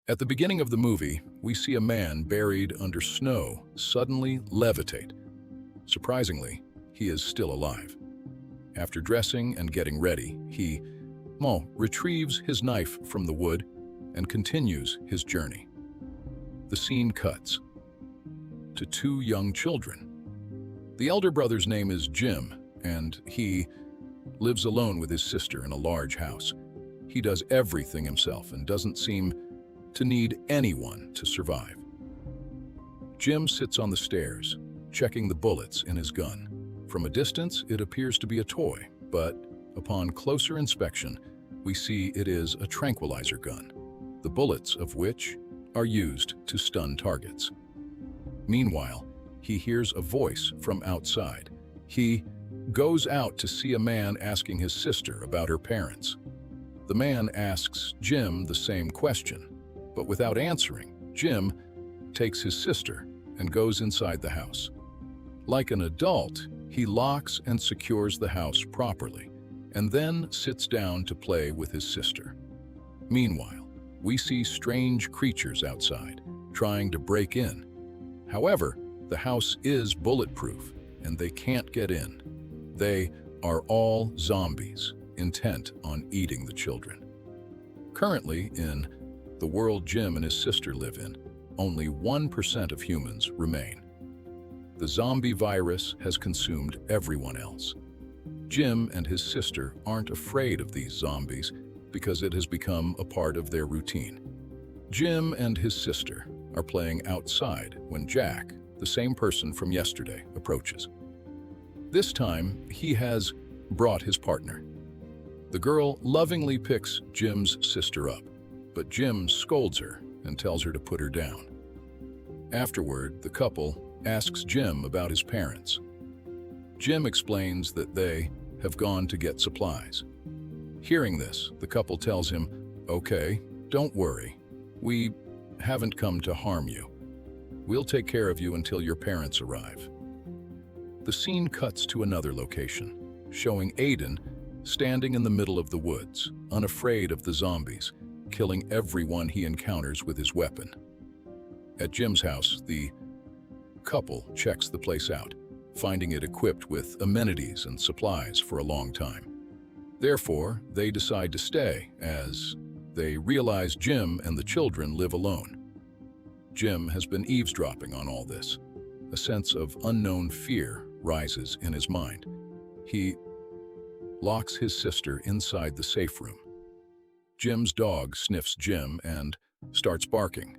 At the beginning of the movie, we see a man buried under snow suddenly levitate. Surprisingly, he is still alive. After dressing and getting ready, he retrieves his knife from the wood and continues his journey. The scene cuts to two young children. The elder brother's name is Jim, and he lives alone with his sister in a large house. He does everything himself and doesn't seem to need anyone to survive. Jim sits on the stairs, checking the bullets in his gun. From a distance, it appears to be a toy, but upon closer inspection, we see it is a tranquilizer gun, the bullets of which are used to stun targets. Meanwhile, he hears a voice from outside. He goes out to see a man asking his sister about her parents. The man asks Jim the same question, but without answering, Jim takes his sister and goes inside the house. Like an adult, he locks and secures the house properly, and then sits down to play with his sister. Meanwhile, we see strange creatures outside, trying to break in. However, the house is bulletproof, and they can't get in. They are all zombies, intent on eating the children. Currently, in the world Jim and his sister live in, only 1% of humans remain. The zombie virus has consumed everyone else. Jim and his sister aren't afraid of these zombies because it has become a part of their routine. Jim and his sister are playing outside when Jack, the same person from yesterday, approaches. This time, he has brought his partner. The girl lovingly picks Jim's sister up, but Jim scolds her and tells her to put her down. Afterward, the couple asks Jim about his parents. Jim explains that they have gone to get supplies. Hearing this, the couple tells him, "Okay, don't worry. We haven't come to harm you. We'll take care of you until your parents arrive." The scene cuts to another location, showing Aiden standing in the middle of the woods, unafraid of the zombies, killing everyone he encounters with his weapon. At Jim's house, the couple checks the place out, finding it equipped with amenities and supplies for a long time. Therefore, they decide to stay, as they realize Jim and the children live alone. Jim has been eavesdropping on all this. A sense of unknown fear rises in his mind. He locks his sister inside the safe room. Jim's dog sniffs Jim and starts barking.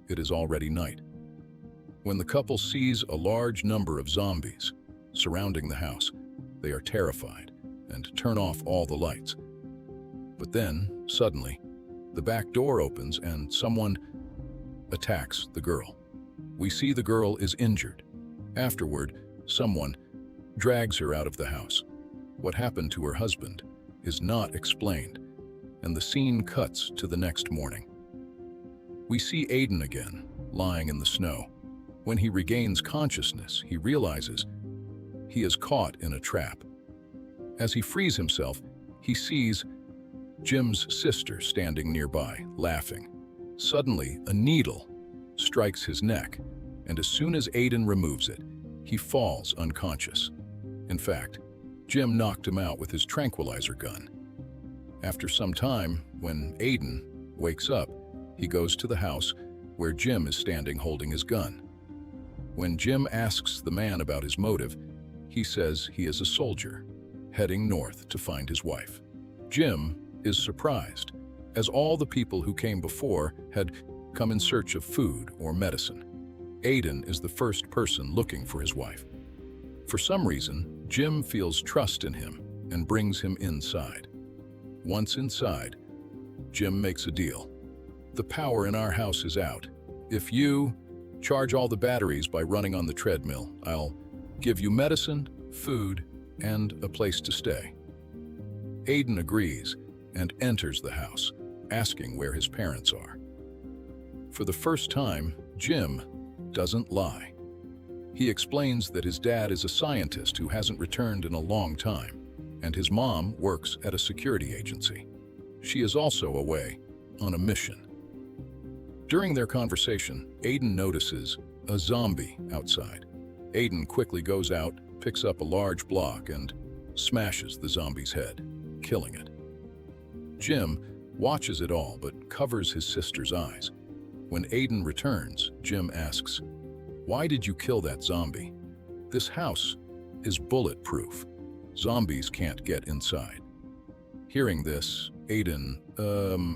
It is already night. When the couple sees a large number of zombies surrounding the house, they are terrified and turn off all the lights. But then, suddenly, the back door opens and someone attacks the girl. We see the girl is injured. Afterward, someone drags her out of the house. What happened to her husband is not explained, and the scene cuts to the next morning. We see Aiden again, lying in the snow. When he regains consciousness, he realizes he is caught in a trap. As he frees himself, he sees Jim's sister standing nearby, laughing. Suddenly, a needle strikes his neck, and as soon as Aiden removes it, he falls unconscious. In fact, Jim knocked him out with his tranquilizer gun. After some time, when Aiden wakes up, he goes to the house where Jim is standing holding his gun. When Jim asks the man about his motive, he says he is a soldier, heading north to find his wife. Jim is surprised, as all the people who came before had come in search of food or medicine. Aiden is the first person looking for his wife. For some reason, Jim feels trust in him and brings him inside. Once inside, Jim makes a deal. "The power in our house is out. If you charge all the batteries by running on the treadmill, I'll give you medicine, food, and a place to stay." Aiden agrees and enters the house, asking where his parents are. For the first time, Jim doesn't lie. He explains that his dad is a scientist who hasn't returned in a long time, and his mom works at a security agency. She is also away on a mission. During their conversation, Aiden notices a zombie outside. Aiden quickly goes out, picks up a large block, and smashes the zombie's head, killing it. Jim watches it all but covers his sister's eyes. When Aiden returns, Jim asks, "Why did you kill that zombie? This house is bulletproof. Zombies can't get inside." Hearing this, Aiden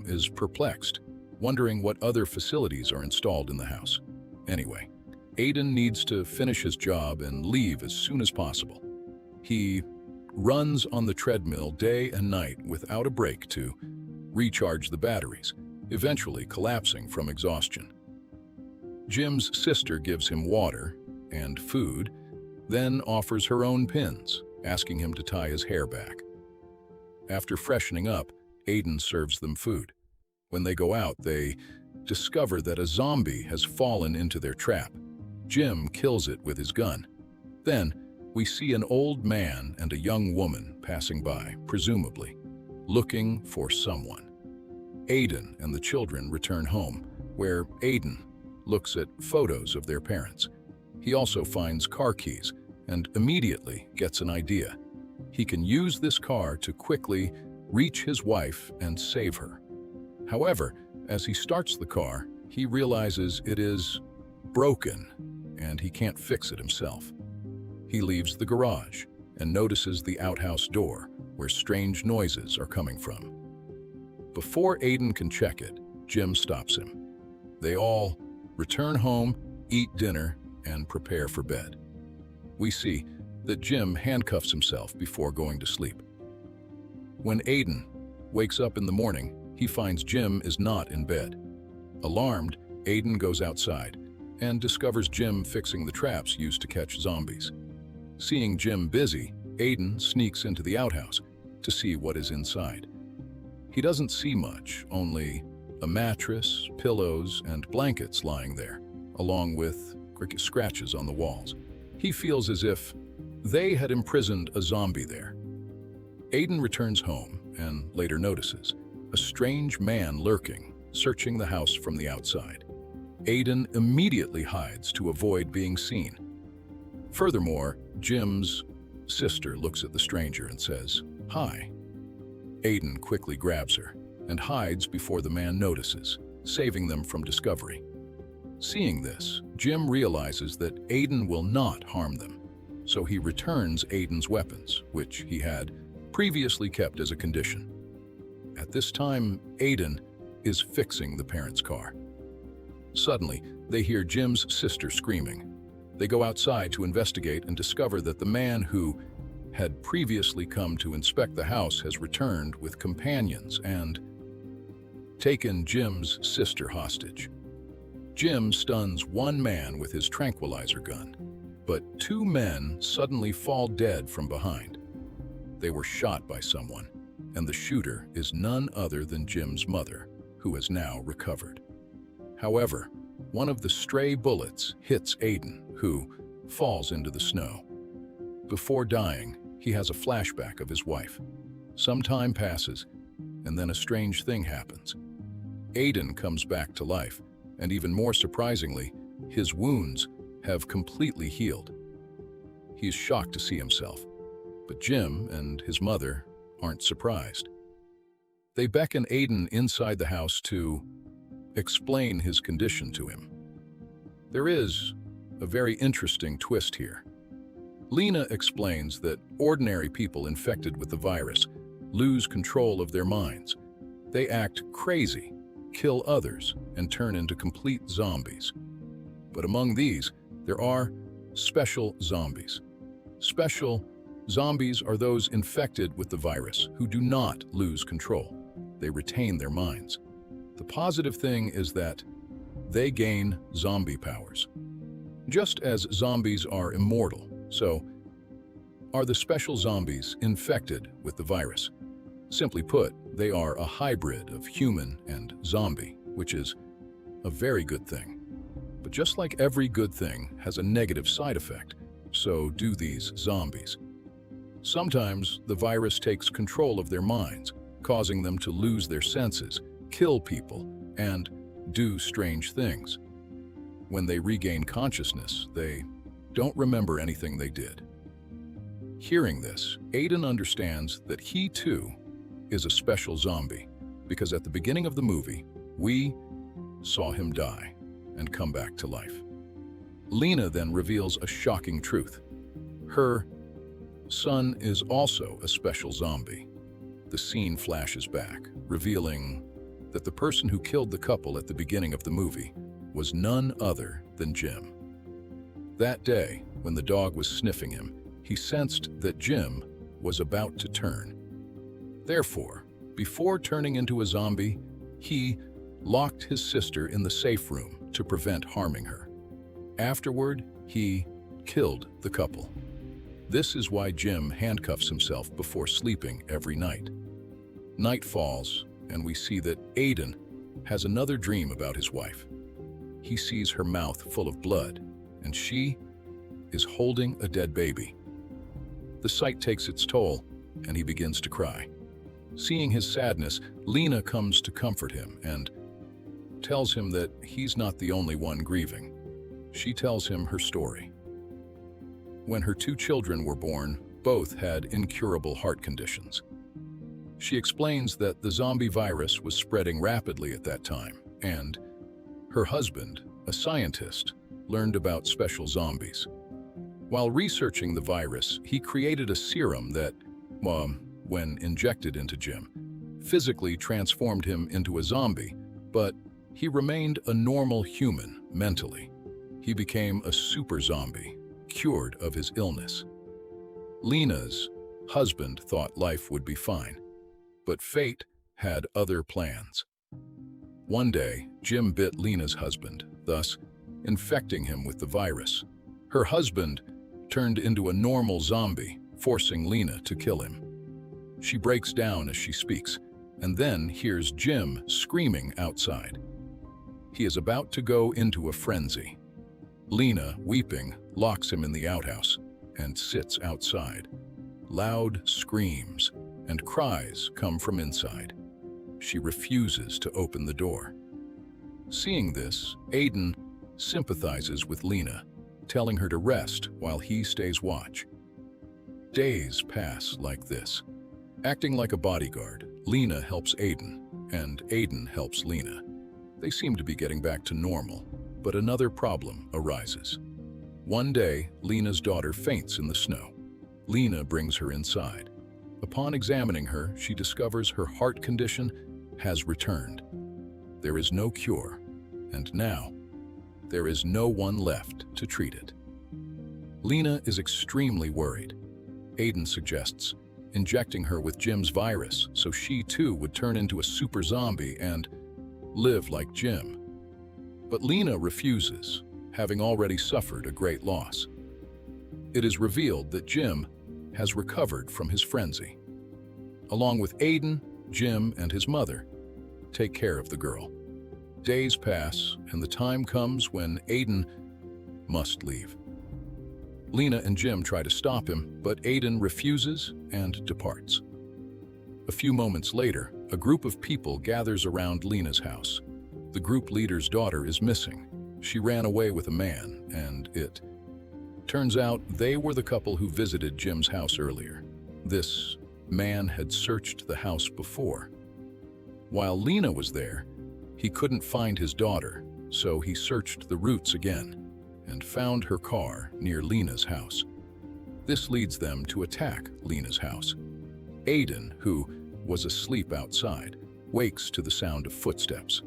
is perplexed, wondering what other facilities are installed in the house. Anyway, Aiden needs to finish his job and leave as soon as possible. He runs on the treadmill day and night without a break to recharge the batteries, eventually collapsing from exhaustion. Jim's sister gives him water and food, then offers her own pins, asking him to tie his hair back. After freshening up, Aiden serves them food. When they go out, they discover that a zombie has fallen into their trap. Jim kills it with his gun. Then, we see an old man and a young woman passing by, presumably looking for someone. Aiden and the children return home, where Aiden looks at photos of their parents. He also finds car keys and immediately gets an idea. He can use this car to quickly reach his wife and save her. However, as he starts the car, he realizes it is broken and he can't fix it himself. He leaves the garage and notices the outhouse door where strange noises are coming from. Before Aiden can check it, Jim stops him. They all return home, eat dinner, and prepare for bed. We see that Jim handcuffs himself before going to sleep. When Aiden wakes up in the morning, he finds Jim is not in bed. Alarmed, Aiden goes outside and discovers Jim fixing the traps used to catch zombies. Seeing Jim busy, Aiden sneaks into the outhouse to see what is inside. He doesn't see much, only a mattress, pillows, and blankets lying there, along with scratches on the walls. He feels as if they had imprisoned a zombie there. Aiden returns home and later notices a strange man lurking, searching the house from the outside. Aiden immediately hides to avoid being seen. Furthermore, Jim's sister looks at the stranger and says, "Hi." Aiden quickly grabs her and hides before the man notices, saving them from discovery. Seeing this, Jim realizes that Aiden will not harm them, so he returns Aiden's weapons, which he had previously kept as a condition. At this time, Aiden is fixing the parents' car. Suddenly, they hear Jim's sister screaming. They go outside to investigate and discover that the man who had previously come to inspect the house has returned with companions and taken Jim's sister hostage. Jim stuns one man with his tranquilizer gun, but two men suddenly fall dead from behind. They were shot by someone, and the shooter is none other than Jim's mother, who has now recovered. However, one of the stray bullets hits Aiden, who falls into the snow. Before dying, he has a flashback of his wife. Some time passes, and then a strange thing happens. Aiden comes back to life, and even more surprisingly, his wounds have completely healed. He is shocked to see himself, but Jim and his mother aren't surprised. They beckon Aiden inside the house to explain his condition to him. There is a very interesting twist here. Lena explains that ordinary people infected with the virus lose control of their minds. They act crazy, kill others, and turn into complete zombies. But among these, there are special zombies. Special zombies are those infected with the virus who do not lose control. They retain their minds. The positive thing is that they gain zombie powers. Just as zombies are immortal, so are the special zombies infected with the virus. Simply put, they are a hybrid of human and zombie, which is a very good thing. But just like every good thing has a negative side effect, so do these zombies. Sometimes the virus takes control of their minds, causing them to lose their senses, kill people, and do strange things. When they regain consciousness, they don't remember anything they did. Hearing this, Aiden understands that he too is a special zombie, because at the beginning of the movie, we saw him die and come back to life. Lena then reveals a shocking truth. Her son is also a special zombie. The scene flashes back, revealing that the person who killed the couple at the beginning of the movie was none other than Jim. That day, when the dog was sniffing him, he sensed that Jim was about to turn. Therefore, before turning into a zombie, he locked his sister in the safe room to prevent harming her. Afterward, he killed the couple. This is why Jim handcuffs himself before sleeping every night. Night falls, and we see that Aiden has another dream about his wife. He sees her mouth full of blood, and she is holding a dead baby. The sight takes its toll, and he begins to cry. Seeing his sadness, Lena comes to comfort him and tells him that he's not the only one grieving. She tells him her story. When her 2 children were born, both had incurable heart conditions. She explains that the zombie virus was spreading rapidly at that time, and her husband, a scientist, learned about special zombies. While researching the virus, he created a serum that, when injected into Jim, physically transformed him into a zombie, but he remained a normal human mentally. He became a super zombie, cured of his illness. Lena's husband thought life would be fine, but fate had other plans. One day, Jim bit Lena's husband, thus infecting him with the virus. Her husband turned into a normal zombie, forcing Lena to kill him. She breaks down as she speaks, and then hears Jim screaming outside. He is about to go into a frenzy. Lena, weeping, locks him in the outhouse and sits outside. Loud screams and cries come from inside. She refuses to open the door. Seeing this, Aiden sympathizes with Lena, telling her to rest while he stays watch. Days pass like this. Acting like a bodyguard, Lena helps Aiden, and Aiden helps Lena. They seem to be getting back to normal, but another problem arises. One day, Lena's daughter faints in the snow. Lena brings her inside. Upon examining her, she discovers her heart condition has returned. There is no cure, and now, there is no one left to treat it. Lena is extremely worried. Aiden suggests injecting her with Jim's virus so she too would turn into a super zombie and live like Jim. But Lena refuses, having already suffered a great loss. It is revealed that Jim has recovered from his frenzy. Along with Aiden, Jim, and his mother take care of the girl. Days pass, and the time comes when Aiden must leave. Lena and Jim try to stop him, but Aiden refuses and departs. A few moments later, a group of people gathers around Lena's house. The group leader's daughter is missing. She ran away with a man, and it turns out they were the couple who visited Jim's house earlier. This man had searched the house before. While Lena was there, he couldn't find his daughter, so he searched the routes again and found her car near Lena's house. This leads them to attack Lena's house. Aiden, who was asleep outside, wakes to the sound of footsteps.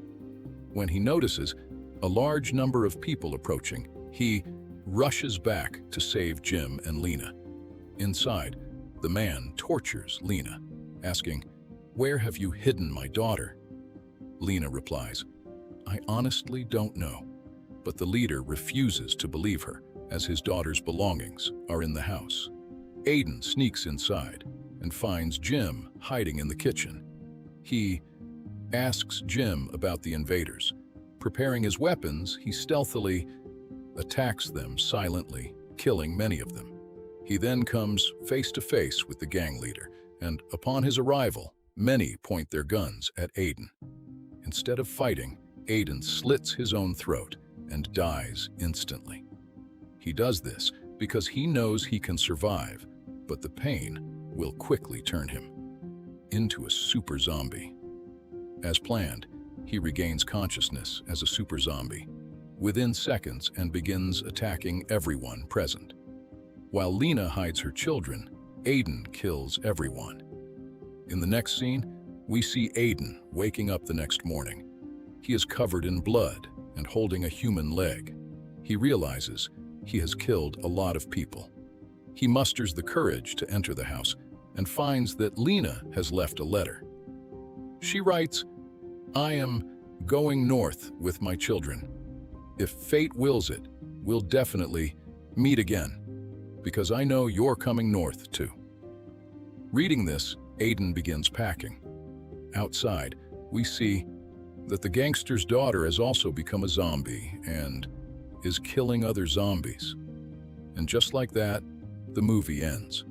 When he notices a large number of people approaching, he rushes back to save Jim and Lena. Inside, the man tortures Lena, asking, "Where have you hidden my daughter?" Lena replies, "I honestly don't know." But the leader refuses to believe her, as his daughter's belongings are in the house. Aiden sneaks inside and finds Jim hiding in the kitchen. He asks Jim about the invaders. Preparing his weapons, he stealthily attacks them silently, killing many of them. He then comes face to face with the gang leader, and upon his arrival, many point their guns at Aiden. Instead of fighting, Aiden slits his own throat and dies instantly. He does this because he knows he can survive, but the pain will quickly turn him into a super zombie. As planned, he regains consciousness as a super zombie within seconds and begins attacking everyone present. While Lena hides her children, Aiden kills everyone. In the next scene, we see Aiden waking up the next morning. He is covered in blood and holding a human leg. He realizes he has killed a lot of people. He musters the courage to enter the house and finds that Lena has left a letter. She writes, "I am going north with my children. If fate wills it, we'll definitely meet again, because I know you're coming north too." Reading this, Aiden begins packing. Outside, we see that the gangster's daughter has also become a zombie and is killing other zombies. And just like that, the movie ends.